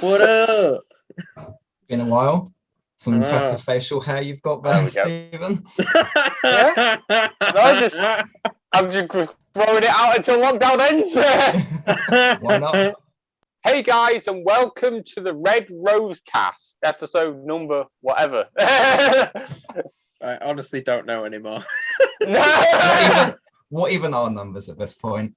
What up? Been a while. Some Hello. impressive facial hair you've got There there, we go. Stephen. Yeah? I'm just throwing it out until lockdown ends. Why not? Hey guys, and welcome to the Red Rose Cast, episode number whatever. I honestly don't know anymore. What even are numbers at this point?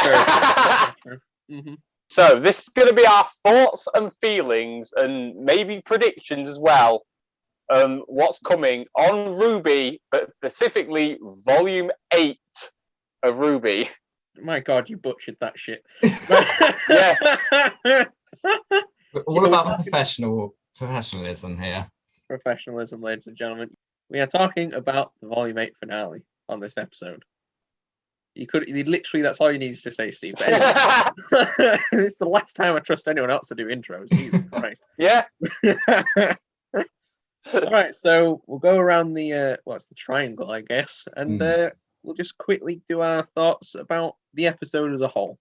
Mm-hmm. So this is going to be our thoughts and feelings, and maybe predictions as well. What's coming on RWBY, but specifically Volume 8 of RWBY. My God, you butchered that shit. Yeah. We're all about professionalism here. Professionalism, ladies and gentlemen. We are talking about the Volume 8 finale on this episode. You literally, that's all you need to say, Steve. But anyway, it's the last time I trust anyone else to do intros. Jesus Christ. Yeah. All right, so we'll go around the triangle, I guess, and we'll just quickly do our thoughts about the episode as a whole,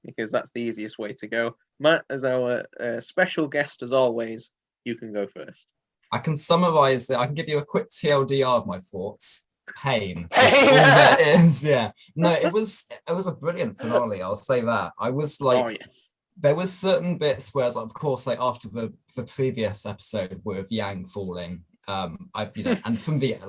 because that's the easiest way to go. Matt, as our special guest, as always, you can go first. I can summarize it. I can give you a quick TLDR of my thoughts. Pain. That's all that is. Yeah. No, it was a brilliant finale. I'll say that. I was like, oh, yes. There was certain bits where, of course, like after the previous episode with Yang falling, and from the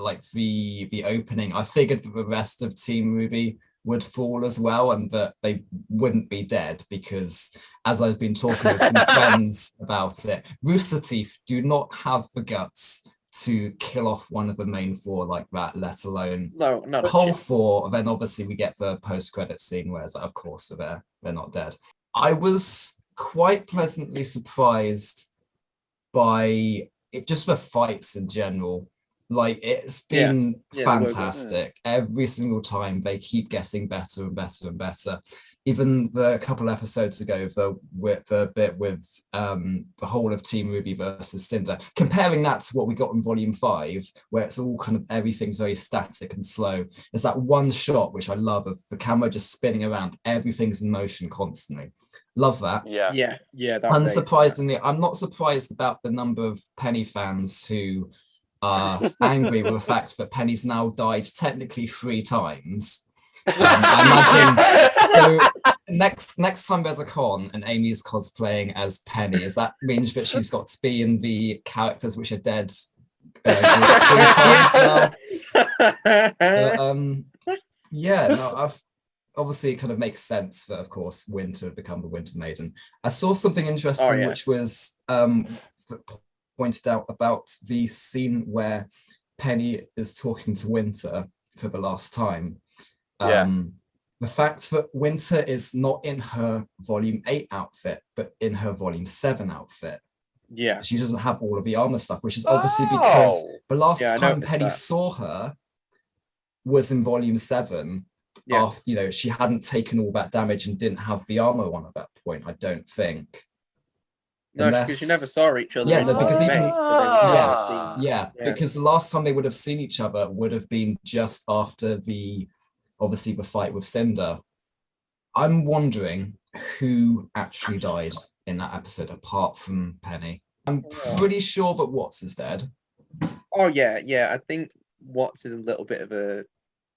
opening, I figured that the rest of Team RWBY would fall as well, and that they wouldn't be dead because, as I've been talking with some friends about it, Rooster Teeth do not have the guts to kill off one of the main four like that, let alone the whole four. Then obviously we get the post-credit scene where, of course, they're not dead. I was quite pleasantly surprised by it, just the fights in general. Like, it's been fantastic. Every single time they keep getting better and better and better. Even the couple episodes ago, the bit with the whole of Team RWBY versus Cinder, comparing that to what we got in Volume 5, where it's all kind of everything's very static and slow. There's that one shot, which I love, of the camera just spinning around. Everything's in motion constantly. Love that. Yeah. Unsurprisingly, I'm not surprised about the number of Penny fans who are angry with the fact that Penny's now died technically 3 times. I imagine next time there's a con and Amy's cosplaying as Penny, is that means that she's got to be in the characters which are dead 3 times now. I've obviously, it kind of makes sense that, of course, Winter had become the Winter Maiden. I saw something interesting, which was pointed out about the scene where Penny is talking to Winter for the last time. The fact that Winter is not in her Volume 8 outfit, but in her Volume 7 outfit. Yeah. She doesn't have all of the armor stuff, which is obviously because the last time Penny saw her was in Volume 7. After, she hadn't taken all that damage and didn't have the armor on at that point, I don't think. No, because you never saw each other. Yeah, because even because the last time they would have seen each other would have been just after the fight with Cinder. I'm wondering who actually died in that episode apart from Penny. I'm pretty sure that Watts is dead. Oh yeah. I think Watts is a little bit of a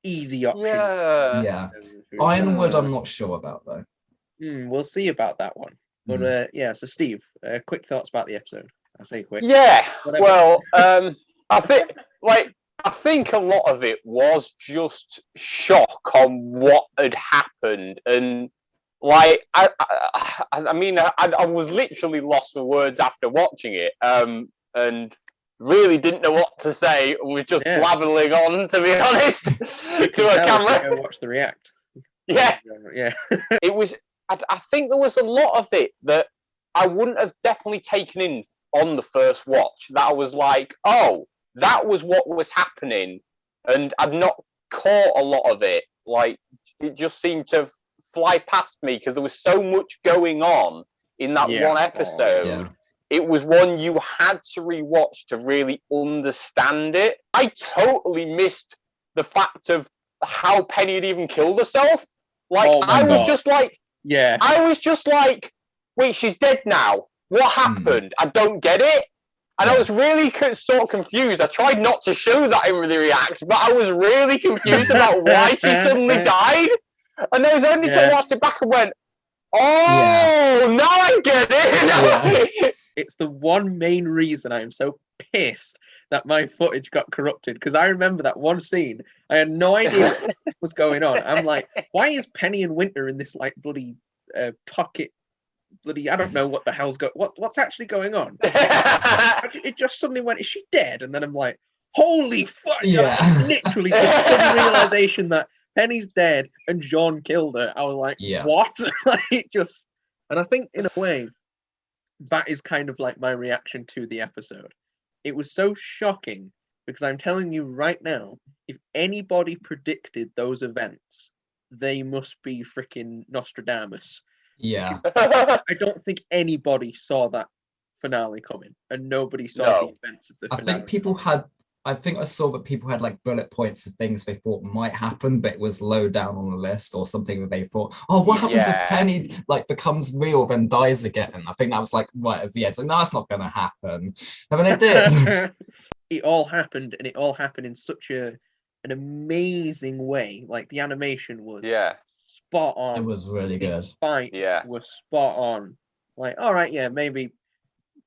easy option. Yeah. Ironwood, I'm not sure about though. We'll see about that one. But so Steve, quick thoughts about the episode. I say quick. Yeah. Whatever. Well, I think a lot of it was just shock on what had happened, and I was literally lost for words after watching it, and really didn't know what to say. Was just blabbering on, to be honest, to a camera. Go watch the react. Yeah. It was. I think there was a lot of it that I wouldn't have definitely taken in on the first watch. That I was like, oh, that was what was happening, and I'd not caught a lot of it. Like, it just seemed to fly past me because there was so much going on in that one episode. It was one you had to rewatch to really understand it. I totally missed the fact of how Penny had even killed herself. Like, I was just like, wait, she's dead now. what happened? I don't get it. And I was really sort of confused. I tried not to show that in the react, but I was really confused about why she suddenly died. And there was only to watch it back and went, oh, now I get it. It's the one main reason I am so pissed that my footage got corrupted, because I remember that one scene. I had no idea what was going on. I'm like, why is Penny and Winter in this like bloody pocket? Bloody, I don't know what the hell's what's actually going on. It just suddenly went, is she dead? And then I'm like, holy fuck! Literally just sudden realization that Penny's dead and Jean killed her. I was like, what? Like, just, and I think in a way that is kind of like my reaction to the episode. It was so shocking because I'm telling you right now, if anybody predicted those events, they must be freaking Nostradamus. Yeah. I don't think anybody saw that finale coming, and nobody saw the events of the finale. I think I saw that people had like bullet points of things they thought might happen, but it was low down on the list, or something that they thought, oh, what happens if Penny like becomes real then dies again? I think that was like right at the end. So no, it's not going to happen. I mean, it did. It all happened, and it all happened in such an amazing way. Like the animation was spot on. It was really good. Fights were spot on. Like, all right, maybe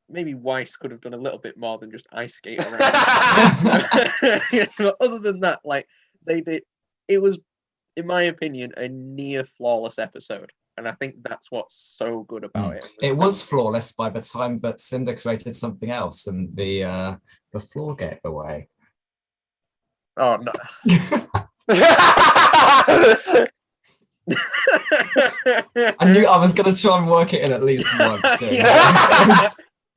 Weiss could have done a little bit more than just ice skate around. But other than that, like they did, it was, in my opinion, a near flawless episode, and I think that's what's so good about it. It was flawless by the time that Cinder created something else, and the floor gave away. Oh no. I knew I was going to try and work it in at least once.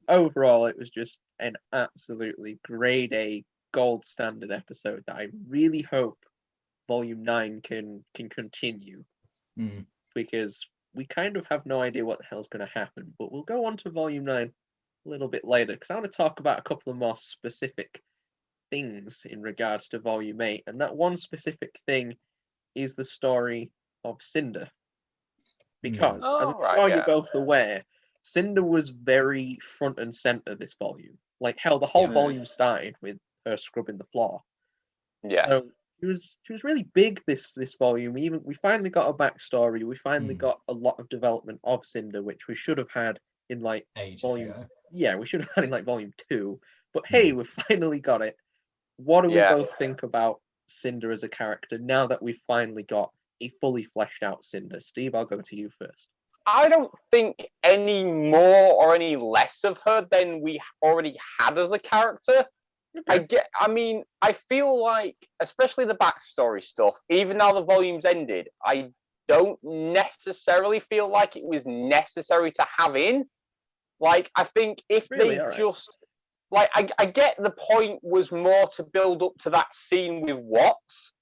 Overall, it was just an absolutely grade A, gold standard episode that I really hope Volume 9 can continue, because we kind of have no idea what the hell's going to happen. But we'll go on to Volume 9 a little bit later, because I want to talk about a couple of more specific things in regards to Volume 8, and that one specific thing is the story of Cinder, because as you're both aware, Cinder was very front and center this volume. Like hell, the whole volume started with her scrubbing the floor. So she was really big this volume. Even we finally got a backstory. We finally got a lot of development of Cinder, which we should have had in like volume. Yeah, we should have had in like volume 2. But hey, we finally got it. What do we both think about Cinder as a character now that we've finally got a fully fleshed out Cinder? Steve, I'll go to you first. I don't think any more or any less of her than we already had as a character. I feel like, especially the backstory stuff, even now the volume's ended, I don't necessarily feel like it was necessary to have in. Like, I think if they just, like, I get the point was more to build up to that scene with Watts.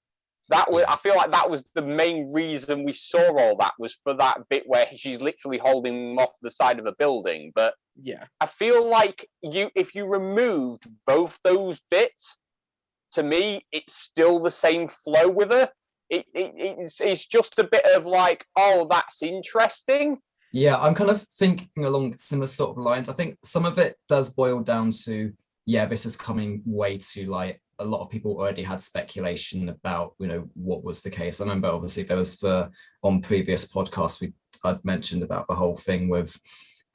That was, I feel like that was the main reason we saw all that, was for that bit where she's literally holding him off the side of a building. But I feel like if you removed both those bits, to me, it's still the same flow with her. It's just a bit of like, oh, that's interesting. Yeah, I'm kind of thinking along similar sort of lines. I think some of it does boil down to, this is coming way too light. A lot of people already had speculation about, what was the case. I remember obviously there was on previous podcasts I'd mentioned about the whole thing with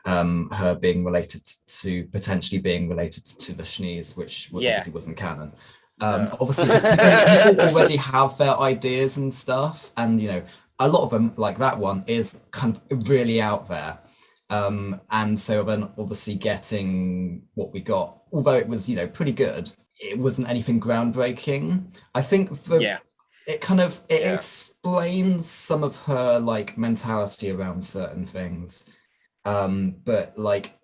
her being potentially being related to the Schnees, which obviously wasn't canon. Obviously, people already have their ideas and stuff, and a lot of them, like that one, is kind of really out there. And so then obviously getting what we got, although it was pretty good, it wasn't anything groundbreaking. I think it explains some of her like mentality around certain things. But like,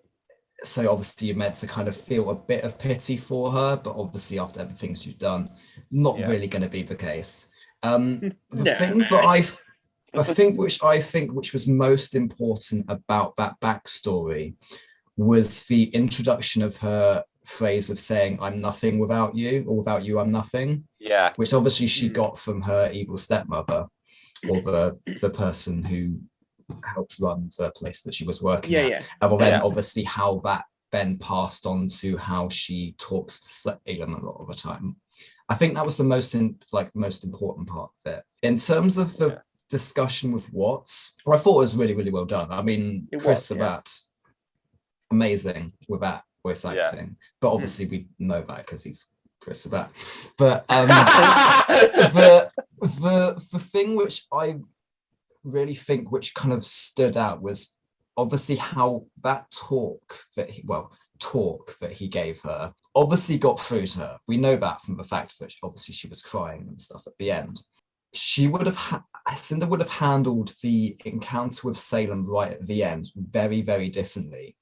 so obviously you're meant to kind of feel a bit of pity for her, but obviously after everything she's done, not really going to be the case. Which was most important about that backstory was the introduction of her phrase of saying, "I'm nothing without you," or "without you, I'm nothing." Yeah. Which obviously she got from her evil stepmother, or the person who helped run the place that she was working Yeah, at. yeah. And then Yeah. obviously how that then passed on to how she talks to Salem a lot of the time. I think that was the most important part of it. In terms of the discussion with Watts, I thought it was really, really well done. I mean, Chris Sabat, amazing with that voice acting, but obviously we know that because he's Chris Sabat. But the thing which I really think which kind of stood out was obviously how that talk that he gave her obviously got through to her. We know that from the fact that obviously she was crying and stuff at the end. She would have Cinder would have handled the encounter with Salem right at the end very, very differently,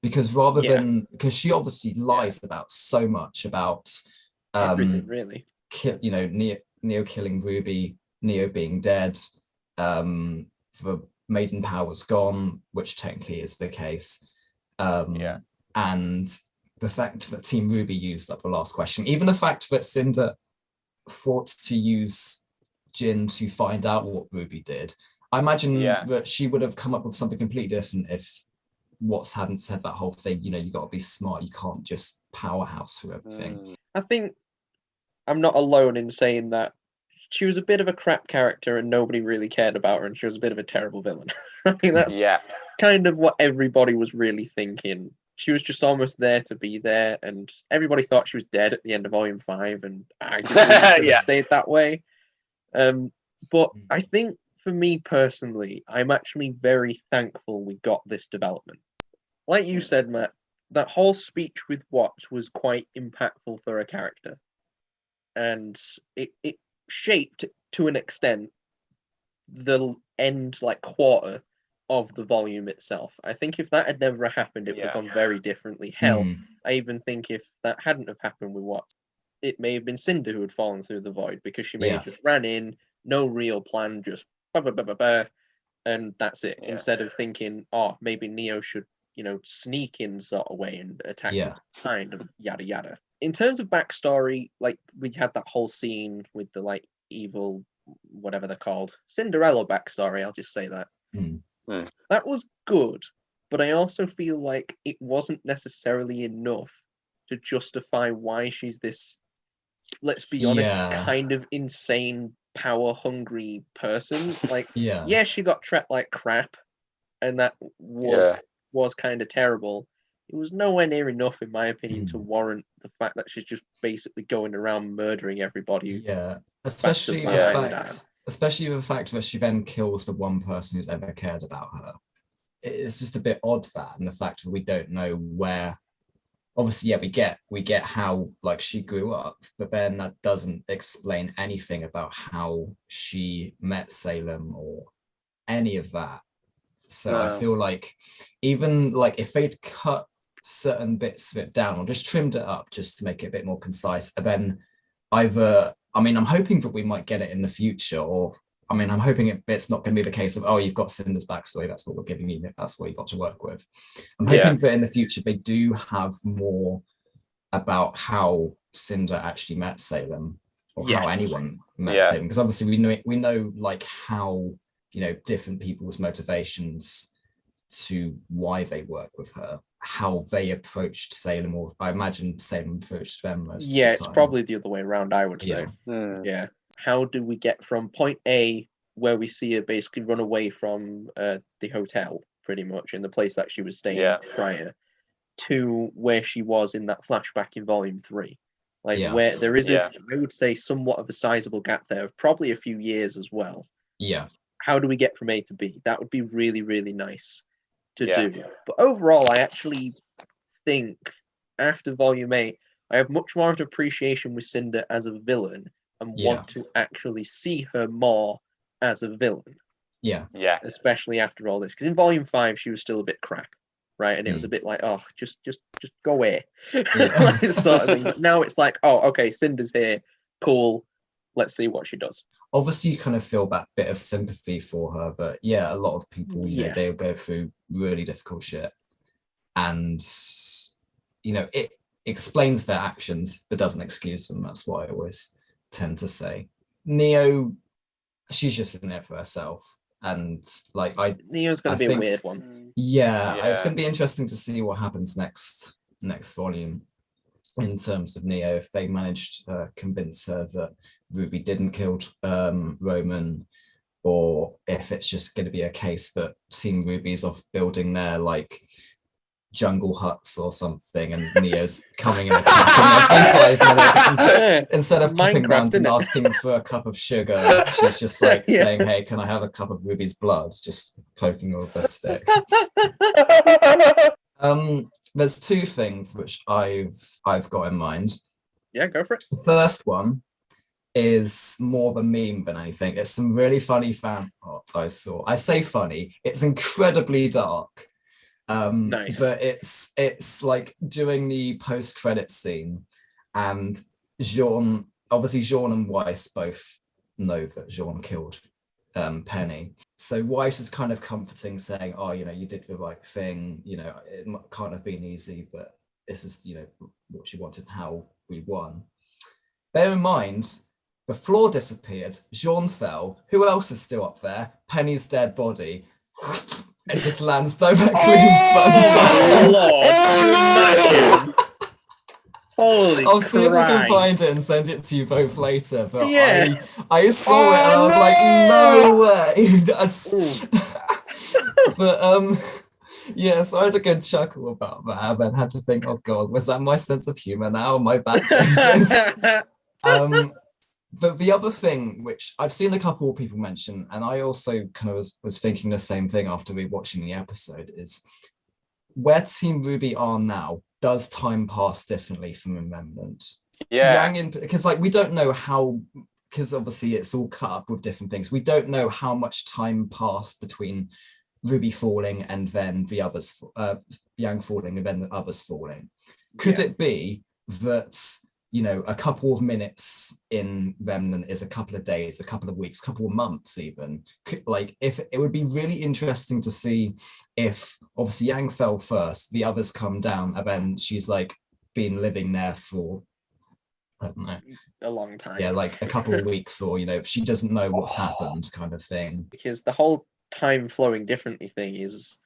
because because she obviously lies about so much about everything, really. Neo killing Ruby, Neo being dead, the maiden power's gone, which technically is the case. And the fact that Team Ruby used up the last question, even the fact that Cinder thought to use Jin to find out what Ruby did, I imagine that she would have come up with something completely different if Watts hadn't said that whole thing. You got to be smart. You can't just powerhouse through everything. I think I'm not alone in saying that she was a bit of a crap character and nobody really cared about her, and she was a bit of a terrible villain. I think that's kind of what everybody was really thinking. She was just almost there to be there, and everybody thought she was dead at the end of Volume 5, and arguably should have stayed that way. But I think for me personally, I'm actually very thankful we got this development. Like you said, Matt, that whole speech with Watts was quite impactful for a character. And it shaped, to an extent, the end, quarter of the volume itself. I think if that had never happened, it would have gone very differently. Hell, I even think if that hadn't have happened with Watts, it may have been Cinder who had fallen through the void, because she may have just ran in, no real plan, just and that's it. Instead of thinking, maybe Neo should, sneak in sort of way and attack behind and yada yada. In terms of backstory, we had that whole scene with the evil, whatever they're called, Cinderella backstory, I'll just say that. That was good, but I also feel like it wasn't necessarily enough to justify why she's this, let's be honest, kind of insane, power-hungry person. She got treated like crap, and that was kind of terrible. It was nowhere near enough, in my opinion, to warrant the fact that she's just basically going around murdering everybody. Especially the fact that she then kills the one person who's ever cared about her. It's just a bit odd, that, and the fact that we don't know where. Obviously, we get how she grew up, but then that doesn't explain anything about how she met Salem or any of that. So I feel like even if they'd cut certain bits of it down or just trimmed it up just to make it a bit more concise, and then I'm hoping that we might get it in the future, or I'm hoping it's not going to be the case of, you've got Cinder's backstory, that's what we're giving you, that's what you got to work with. I'm hoping that in the future they do have more about how Cinder actually met Salem, or how anyone met Salem, because obviously we know how different people's motivations to why they work with her, how they approached Salem, or I imagine Salem approached them most of the time. It's probably the other way around, I would say. How do we get from point A, where we see her basically run away from the hotel, pretty much, in the place that she was staying prior, to where she was in that flashback in Volume 3? Where there is I would say, somewhat of a sizable gap there of probably a few years as well. How do we get from A to B? That would be really, really nice to do. But overall, I actually think after Volume 8, I have much more of an appreciation with Cinder as a villain, and want to actually see her more as a villain. Especially after all this. Because in Volume 5, she was still a bit crap, right? And it was a bit like, just go away. Sort of thing. But now it's like, okay, Cinder's here. Cool. Let's see what she does. Obviously, you kind of feel that bit of sympathy for her, but a lot of people, they'll go through really difficult shit. And, it explains their actions, but doesn't excuse them. That's what I always tend to say. Neo, she's just in it for herself. and like Neo's going I to be a think- weird one. yeah, it's Yeah. going to be interesting to see what happens next volume in terms of Neo, if they managed to convince her that Ruby didn't kill Roman, or if it's just going to be a case that Team Ruby's off building their like jungle huts or something, and Neo's coming and attacking every 5 minutes instead of popping Minecraft, around and isn't it? asking for a cup of sugar. She's just like Yeah. saying, "Hey, can I have a cup of Ruby's blood?" Just poking her with a stick. There's two things which I've got in mind. Yeah, go for it. The first one is more of a meme than anything. It's some really funny fan art I saw. I say funny, it's incredibly dark. Nice. But it's like during the post-credit scene, and Jean and Weiss both know that Jean killed Penny. So Weiss is kind of comforting, saying, "Oh, you did the right thing. It can't have been easy, but this is, what she wanted and how we won." Bear in mind, the floor disappeared, Jean fell. Who else is still up there? Penny's dead body. It just lands directly in front Oh, of Lord, can you imagine? Holy I'll see if I can find Christ. it and send it to you both later. But Yeah. I saw it and I was like, no way. That's but yeah, so I had a good chuckle about that, and then had to think, oh god, was that my sense of humor now? Am I back changing? But the other thing, which I've seen a couple of people mention, and I also kind of was thinking the same thing after rewatching the episode, is where Team RWBY are now, does time pass differently from Remembrance? Yeah. Because like we don't know how, because obviously it's all cut up with different things. We don't know how much time passed between RWBY falling and then the others, Yang falling and then the others falling. Could it be that, a couple of minutes in Remnant is a couple of days, a couple of weeks, a couple of months even? If it would be really interesting to see if obviously Yang fell first, the others come down, and then she's like been living there for, I don't know, a long time. Yeah, like a couple of weeks, or if she doesn't know what's happened, kind of thing. Because the whole time flowing differently thing is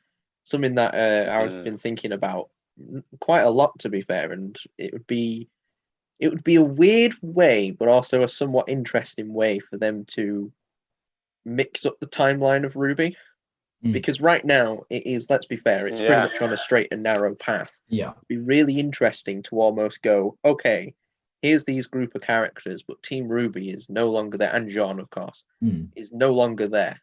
something that I've been thinking about quite a lot, to be fair, and it would be a weird way, but also a somewhat interesting way for them to mix up the timeline of RWBY. Because right now it is, let's be fair, it's pretty much on a straight and narrow path. Yeah. It'd be really interesting to almost go, okay, here's these group of characters, but Team RWBY is no longer there, and Jean, of course, is no longer there.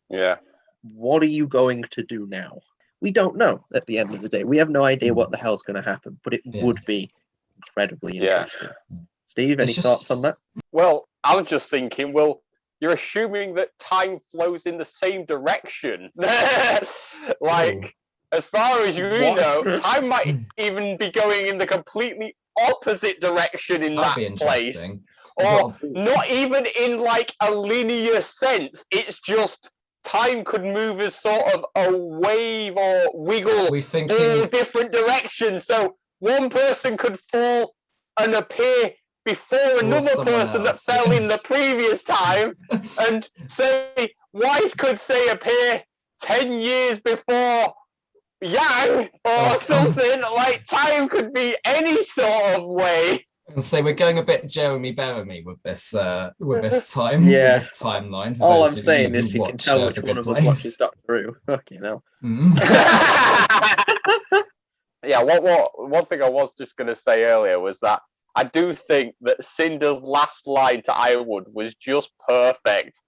Yeah. What are you going to do now? We don't know at the end of the day. We have no idea what the hell's going to happen, but it would be incredibly interesting. Steve, any thoughts on that? Well, I was just thinking, you're assuming that time flows in the same direction. As far as you know, time might even be going in the completely opposite direction in that place. Or not even in like a linear sense. It's just time could move as sort of a wave or wiggle all different directions. So one person could fall and appear before another person that fell in the previous time, and say Weiss could say appear 10 years before Yang or something. Like time could be any sort of way. And so we're going a bit Jeremy Bearimy with this time, this timeline. All I'm saying is you can tell which one of us watches Doctor Who. Fucking hell. Yeah, one thing I was just going to say earlier was that I do think that Cinder's last line to Ironwood was just perfect.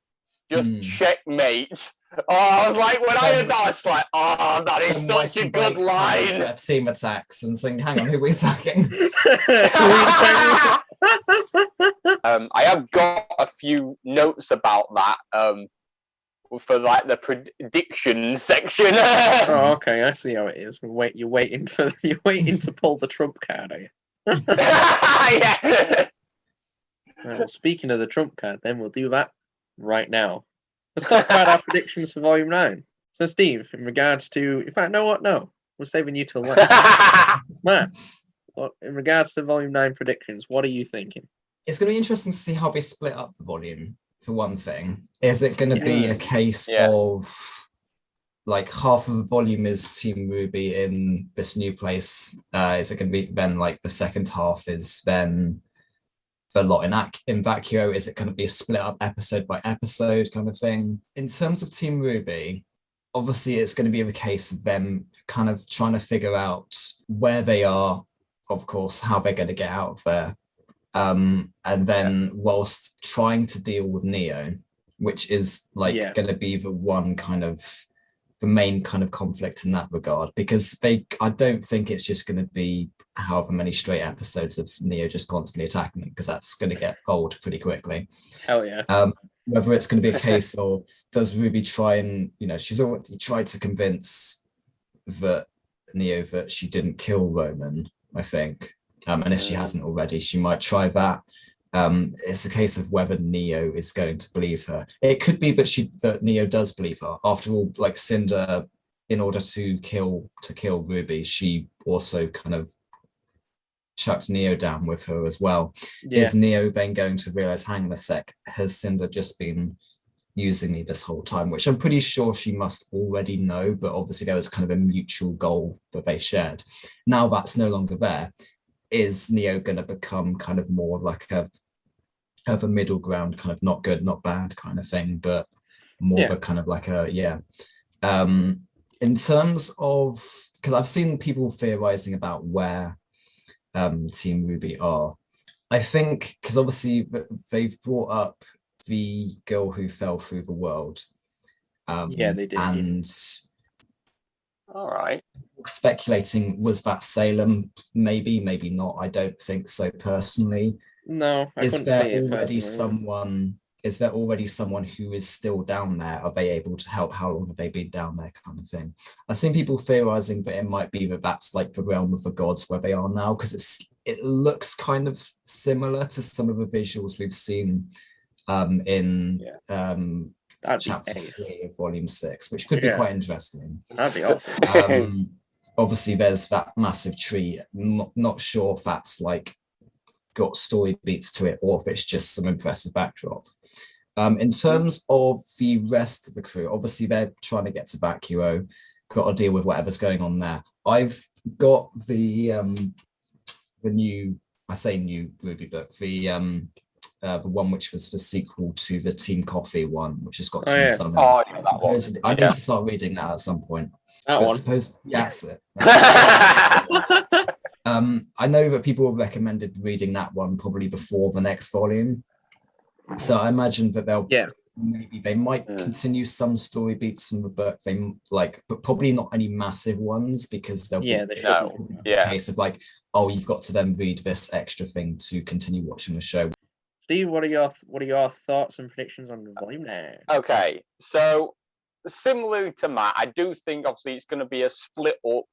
Just checkmate. Oh, I was like, when I heard that, I was like, oh, that is such a good line. Team attacks and saying, hang on, who are we attacking? I have got a few notes about that for like the prediction section. Oh, okay, I see how it is. You're waiting to pull the trump card, are you? Yeah. Well, speaking of the trump card, then we'll do that right now. Let's talk about our predictions for Volume 9. So, Steve, in regards to... In fact, no. We're saving you till later. Matt, in regards to Volume 9 predictions, what are you thinking? It's going to be interesting to see how they split up the volume. for one thing. Is it going to be a case of like half of the volume is Team Ruby in this new place? Is it going to be then like the second half is then the lot in Vacuo? Is it going to be a split up episode by episode kind of thing? In terms of Team Ruby, obviously it's going to be a case of them kind of trying to figure out where they are, of course, how they're going to get out of there. And then whilst trying to deal with Neo, which is like going to be the main kind of conflict in that regard, because I don't think it's just going to be however many straight episodes of Neo just constantly attacking them, because that's going to get old pretty quickly. Hell yeah. Whether it's going to be a case of, does Ruby try and, she's already tried to convince Neo that she didn't kill Roman, I think. And if she hasn't already, she might try that. It's a case of whether Neo is going to believe her. It could be that Neo does believe her. After all, like Cinder, in order to kill Ruby, she also kind of chucked Neo down with her as well. Is Neo then going to realize, hang on a sec, has Cinder just been using me this whole time? Which I'm pretty sure she must already know, but obviously there was kind of a mutual goal that they shared. Now that's no longer there. Is Neo going to become kind of more like a middle ground, kind of not good, not bad kind of thing, but more of a kind of like in terms of, because I've seen people theorizing about where Team Ruby are. I think because obviously they've brought up the girl who fell through the world. They did. And all right. Speculating, was that Salem? Maybe not. I don't think so personally. No, I is there already someone? Is there already someone who is still down there? Are they able to help? How long have they been down there? Kind of thing. I've seen people theorizing that it might be that's like the realm of the gods where they are now, because it looks kind of similar to some of the visuals we've seen in chapter 3 of volume 6, which could be quite interesting. That'd be awesome. Obviously there's that massive tree. Not sure if that's like got story beats to it or if it's just some impressive backdrop. In terms of the rest of the crew, obviously they're trying to get to Vacuo, got to deal with whatever's going on there. I've got the new, I say new Ruby book, the one which was the sequel to the Team Coffee one, which has got Team Summon. Oh, yeah, that one. I need to start reading that at some point. That one. That's it. I know that people have recommended reading that one probably before the next volume. So I imagine that they might continue some story beats from the book. But probably not any massive ones, because they'll be a case of like, oh, you've got to then read this extra thing to continue watching the show. Steve, what are your thoughts and predictions on Volume 9? Okay, so similarly to Matt, I do think obviously it's going to be a split up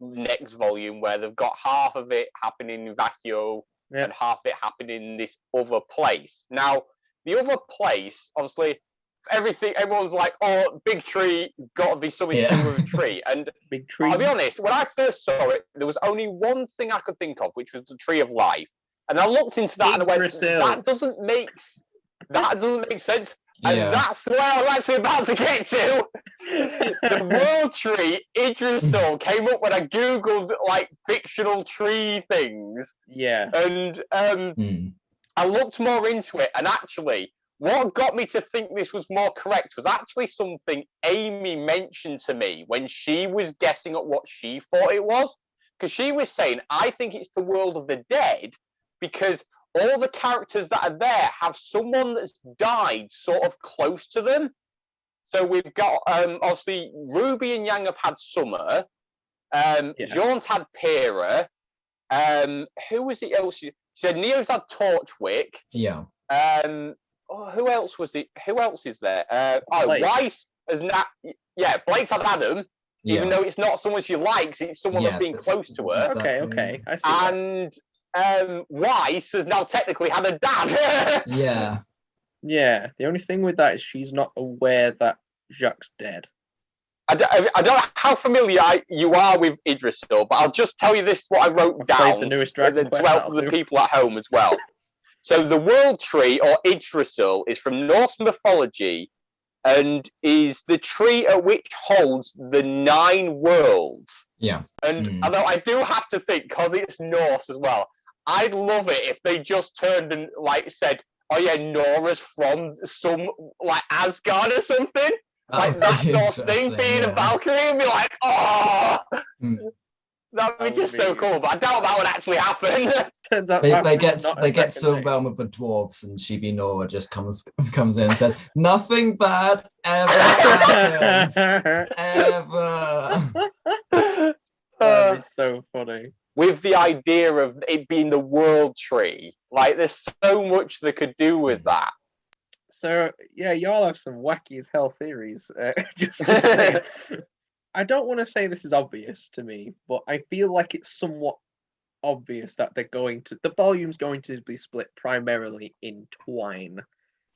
next volume where they've got half of it happening in Vacuo and half of it happening in this other place. Now, the other place, obviously, everyone's like, oh, big tree, got to be something to do with a tree. And big tree. I'll be honest, when I first saw it, there was only one thing I could think of, which was the Tree of Life. And I looked into that and I went, that doesn't make sense. And that's where I was actually about to get to. The world tree, Idrisil, came up when I Googled like fictional tree things. Yeah. And I looked more into it, and actually, what got me to think this was more correct was actually something Amy mentioned to me when she was guessing at what she thought it was. Because she was saying, I think it's the world of the dead, because all the characters that are there have someone that's died sort of close to them. So we've got, obviously, Ruby and Yang have had Summer. Jean's had Pyrrha. Who was it else? She said Neo's had Torchwick. Yeah. Who else was it? Who else is there? Weiss has not. Yeah, Blake's had Adam. Even though it's not someone she likes, it's someone that's been close to her. Exactly. Okay. I see. And Weiss has now technically had a dad. Yeah. The only thing with that is she's not aware that Jacques' dead. I don't know how familiar you are with Idrisil, but I'll just tell you this: what I wrote down. The newest Dragon Quest. To help the people at home as well. So the world tree, or Yggdrasil, is from Norse mythology and is the tree at which holds the 9 worlds. Yeah. And although I do have to think, because it's Norse as well, I'd love it if they just turned and like said, "Oh yeah, Nora's from some like Asgard or something." Like that sort of thing, being a Valkyrie, and be like, "Oh, that would be just so cool." But I doubt that would actually happen. Turns out they get to a realm of the dwarves, and Chibi Nora just comes in and says, "Nothing bad ever happens, ever." That is so funny. With the idea of it being the world tree, like there's so much they could do with that. So yeah, y'all have some wacky as hell theories. Just to say, I don't want to say this is obvious to me, but I feel like it's somewhat obvious that the volume's going to be split primarily in twine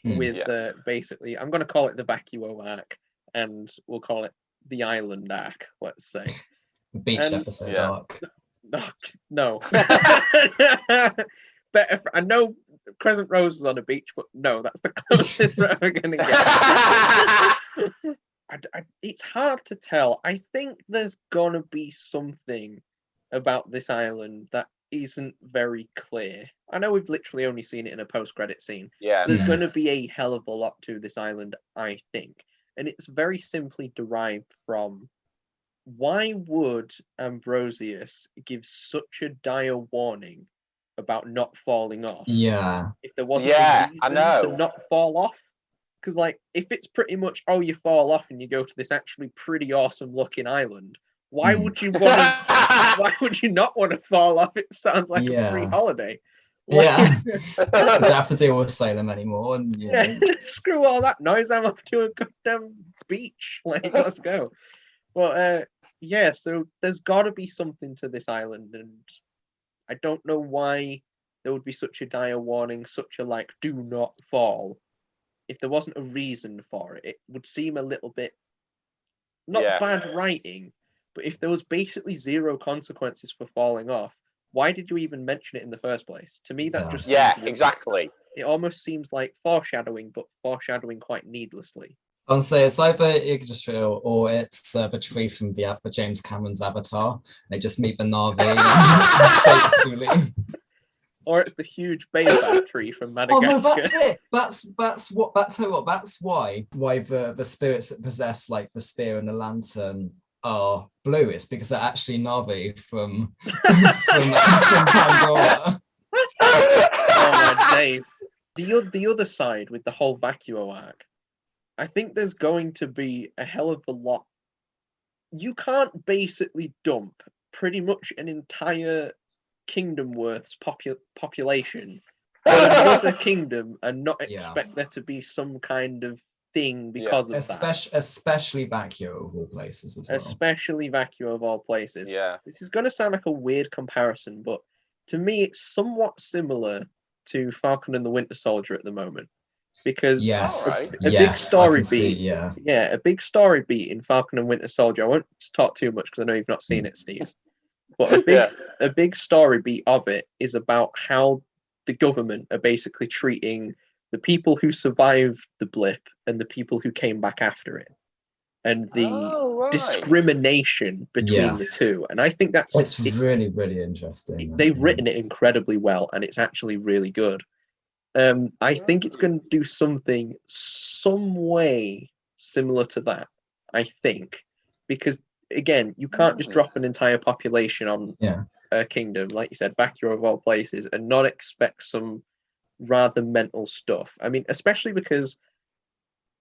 with basically, I'm going to call it the Vacuo arc, and we'll call it the Island arc, let's say. The beach episode arc. No. Better. I know Crescent Rose was on a beach, but no, that's the closest we're ever going to get. It's hard to tell. I think there's going to be something about this island that isn't very clear. I know we've literally only seen it in a post-credit scene. Yeah. There's going to be a hell of a lot to this island, I think. And it's very simply derived from, why would Ambrosius give such a dire warning about not falling off? Yeah. If there wasn't a reason to not fall off? Because, like, if it's pretty much, oh, you fall off and you go to this actually pretty awesome looking island, why would you want to? Why would you not want to fall off? It sounds like a free holiday. Like, don't have to deal with Salem anymore, and screw all that noise. I'm off to a goddamn beach. Like, let's go. Well, yeah. So there's got to be something to this island, and I don't know why there would be such a dire warning, such a like, do not fall. If there wasn't a reason for it, it would seem a little bit not bad writing. But if there was basically 0 consequences for falling off, why did you even mention it in the first place? To me, that just exactly. It almost seems like foreshadowing, but foreshadowing quite needlessly. I'll say it's either Yggdrasil or it's the tree from the James Cameron's Avatar. They just meet the Na'vi and Jake Sully. Or it's the huge baobab tree from Madagascar. Oh no, that's it. That's why the spirits that possess like the spear and the lantern are blue. It's because they're actually Na'vi from Pandora. Oh my days. The other side with the whole Vacuo arc, I think there's going to be a hell of a lot. You can't basically dump pretty much an entire kingdom worth's population on another kingdom and not expect there to be some kind of thing because of that. Especially Vacuo of all places as well. Especially Vacuo of all places. Yeah. This is going to sound like a weird comparison, but to me it's somewhat similar to Falcon and the Winter Soldier at the moment. Because a big story beat. A big story beat in Falcon and Winter Soldier. I won't talk too much because I know you've not seen it, Steve. But a big story beat of it is about how the government are basically treating the people who survived the blip and the people who came back after it, and the discrimination between the two. And I think it's really, really interesting. They've written it incredibly well, and it's actually really good. I think it's going to do something some way similar to that. I think, because again, you can't just drop an entire population on a kingdom, like you said, Vacuo of all places, and not expect some rather mental stuff. I mean, especially because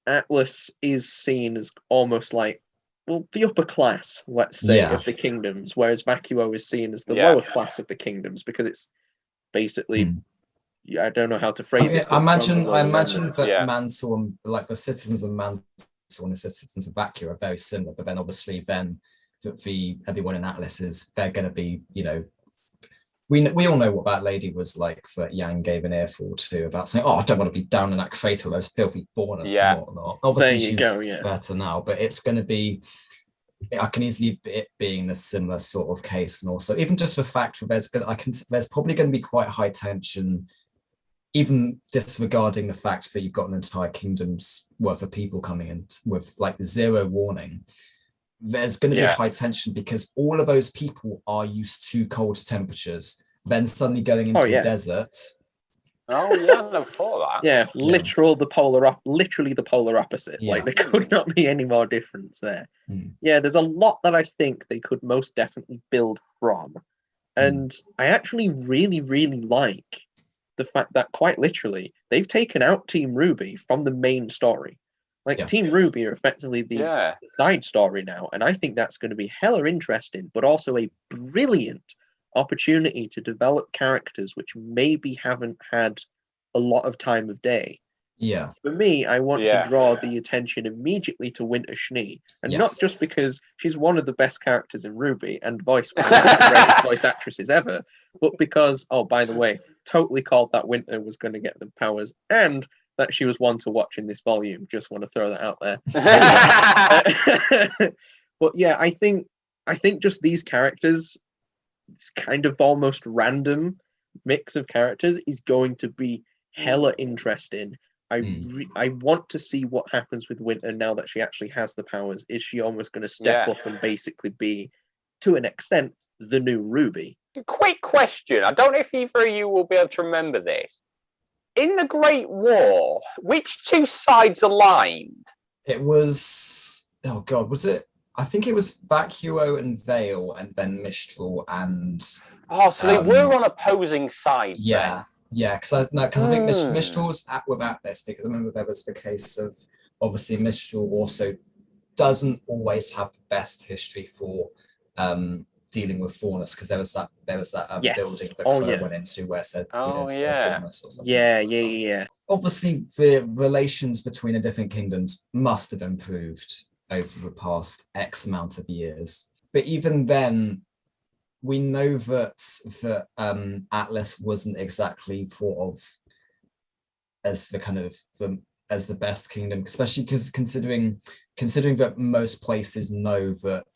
Atlas is seen as almost like, well, the upper class, let's say, of the kingdoms, whereas Vacuo is seen as the lower class of the kingdoms because it's basically. I don't know how to phrase it. I imagine that Mantle and like the citizens of Mantle and the citizens of Vacuo are very similar, but then obviously everyone in Atlas they're going to be, we all know what that lady was like that Yang gave an earful to about saying, I don't want to be down in that crater with those filthy fauners and whatnot. Obviously she's better now, but it's going to be, I can easily it being a similar sort of case, and also even just the fact that there's probably going to be quite high tension. even disregarding the fact that you've got an entire kingdom's worth of people coming in with like zero warning, there's going to be high tension because all of those people are used to cold temperatures. Then suddenly going into a desert. Oh yeah, no, for that. Yeah, literally the polar opposite. Yeah. Like there could not be any more difference there. Yeah, there's a lot that I think they could most definitely build from. And I actually really, really like the fact that quite literally they've taken out Team RWBY from the main story. Like Team RWBY are effectively the side story now, and I think that's going to be hella interesting, but also a brilliant opportunity to develop characters which maybe haven't had a lot of time of day. Yeah. For me, I want to draw the attention immediately to Winter Schnee, and not just because she's one of the best characters in RWBY and voiced by one of the greatest voice actresses ever, but because, oh, by the way, totally called that Winter was going to get the powers, and that she was one to watch in this volume. Just want to throw that out there. But yeah, I think just these characters, it's kind of almost random mix of characters is going to be hella interesting. I want to see what happens with Winter now that she actually has the powers. Is she almost going to step up and basically be, to an extent, the new RWBY? Quick question. I don't know if either of you will be able to remember this. In the Great War, which two sides aligned? It was, oh God, was it? I think it was Vacuo and Vale, and then Mistral and... Oh, so they were on opposing sides then. Yeah, because I think Mistral was with Atlas, because I remember there was the case of, obviously Mistral also doesn't always have the best history for dealing with Faunus, because there was that building that Crow went into where it said Faunus or something. Yeah. Obviously, the relations between the different kingdoms must have improved over the past X amount of years. But even then, we know that Atlas wasn't exactly thought of as the kind of as the best kingdom, especially because considering that most places know that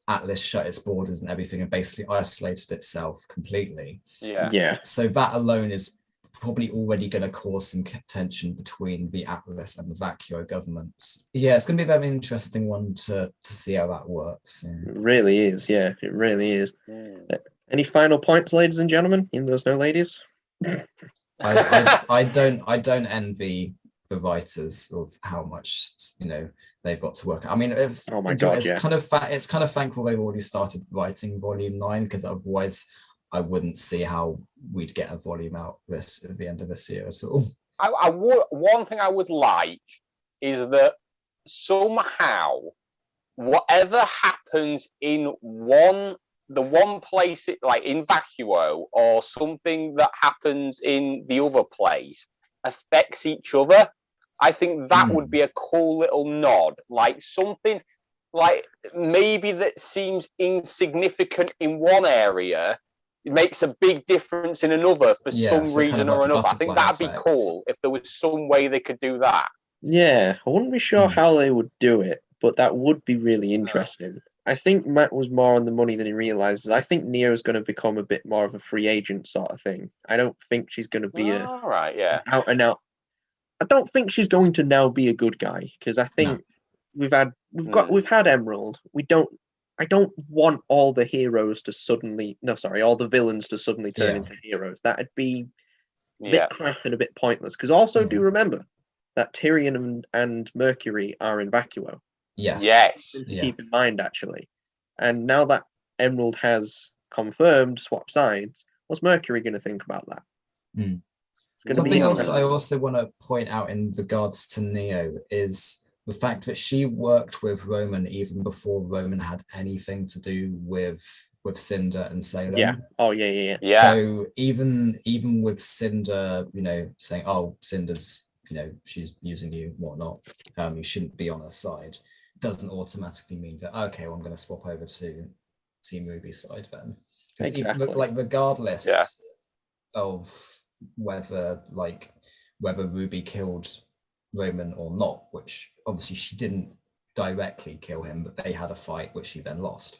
Atlas shut its borders and everything and basically isolated itself completely. Yeah. So that alone is probably already going to cause some tension between the Atlas and the Vacuo governments. Yeah, it's going to be a very interesting one to see how that works. Yeah. It really is. Yeah, it really is. Any final points, ladies and gentlemen? Even those no ladies. I don't envy the writers of how much they've got to work. I mean, it's kind of thankful they've already started writing Volume 9, because otherwise I wouldn't see how we'd get a volume out at the end of this year at all. One thing I would like is that somehow whatever happens in the one place, like in Vacuo, or something that happens in the other place affects each other. I think that would be a cool little nod, like something like maybe that seems insignificant in one area, it makes a big difference in another for some reason or another. I think that'd be cool if there was some way they could do that. Yeah, I wouldn't be sure how they would do it, but that would be really interesting. I think Matt was more on the money than he realizes. I think Neo's going to become a bit more of a free agent sort of thing. I don't think she's going to be out and out. I don't think she's going to now be a good guy, because I think we've had Emerald. I don't want all the villains to suddenly turn into heroes. That'd be a bit crap and a bit pointless. Because also do remember that Tyrion and Mercury are in Vacuo. Yes. To keep in mind, actually. And now that Emerald has confirmed swap sides, what's Mercury going to think about that? Something else I also want to point out in regards to Neo is the fact that she worked with Roman even before Roman had anything to do with Cinder and Salem. Yeah. Oh, yeah. So even with Cinder, saying, "Oh, Cinder's, she's using you, whatnot. You shouldn't be on her side," doesn't automatically mean that I'm going to swap over to Team RWBY's side then. Exactly. Regardless of whether RWBY killed Roman or not, which obviously she didn't directly kill him, but they had a fight which she then lost.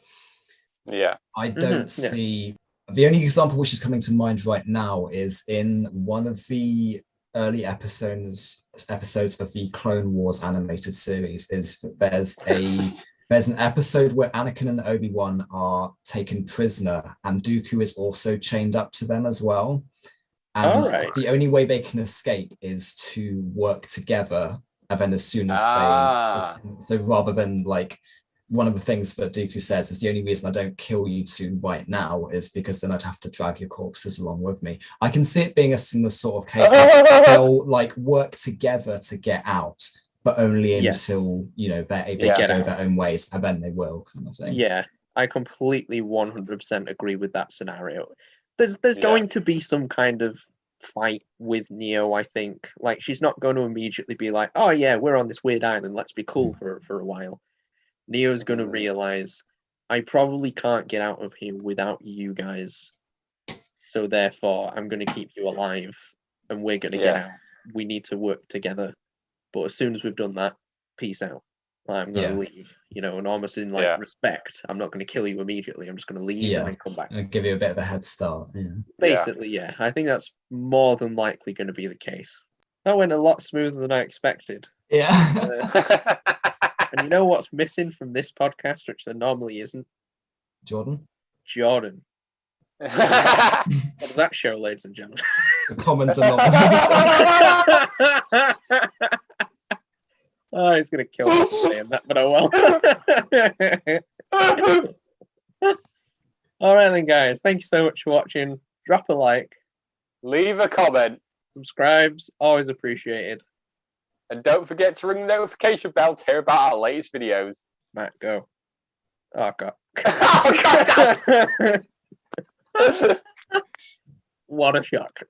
I don't see the only example which is coming to mind right now is in one of the early episodes of the Clone Wars animated series is that there's an episode where Anakin and Obi-Wan are taken prisoner, and Dooku is also chained up to them as well. And Alright. the only way they can escape is to work together. And then as soon as so rather than like, one of the things that Dooku says is the only reason I don't kill you two right now is because then I'd have to drag your corpses along with me. I can see it being a similar sort of case. They'll like work together to get out, but only until, you know, they're able to go their own ways, and then they will, kind of thing. Yeah, I completely 100% agree with that scenario. There's going to be some kind of fight with Neo, I think. Like, she's not going to immediately be like, oh yeah, we're on this weird island, let's be cool for a while. Neo's going to realize, I probably can't get out of here without you guys. So therefore, I'm going to keep you alive, and we're going to get out. We need to work together. But as soon as we've done that, peace out. I'm going to leave, you know, and almost in like respect. I'm not going to kill you immediately. I'm just going to leave and then come back. I'll give you a bit of a head start. Yeah. Basically, yeah. I think that's more than likely going to be the case. That went a lot smoother than I expected. Yeah. And you know what's missing from this podcast, which there normally isn't? Jordan. What does that show, ladies and gentlemen? The common denominator. Oh, he's going to kill me for saying that, but oh well. All right then, guys. Thank you so much for watching. Drop a like. Leave a comment. Subscribes, always appreciated. And don't forget to ring the notification bell to hear about our latest videos. Matt, go. Oh, God. Oh, God. What a shock.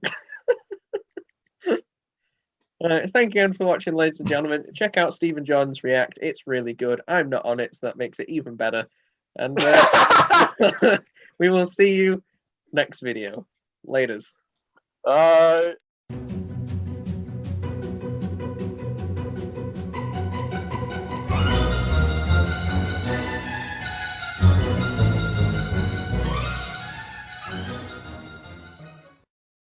Thank you again for watching, ladies and gentlemen. Check out Stephen John's React. It's really good. I'm not on it, so that makes it even better. And we will see you next video. Laters.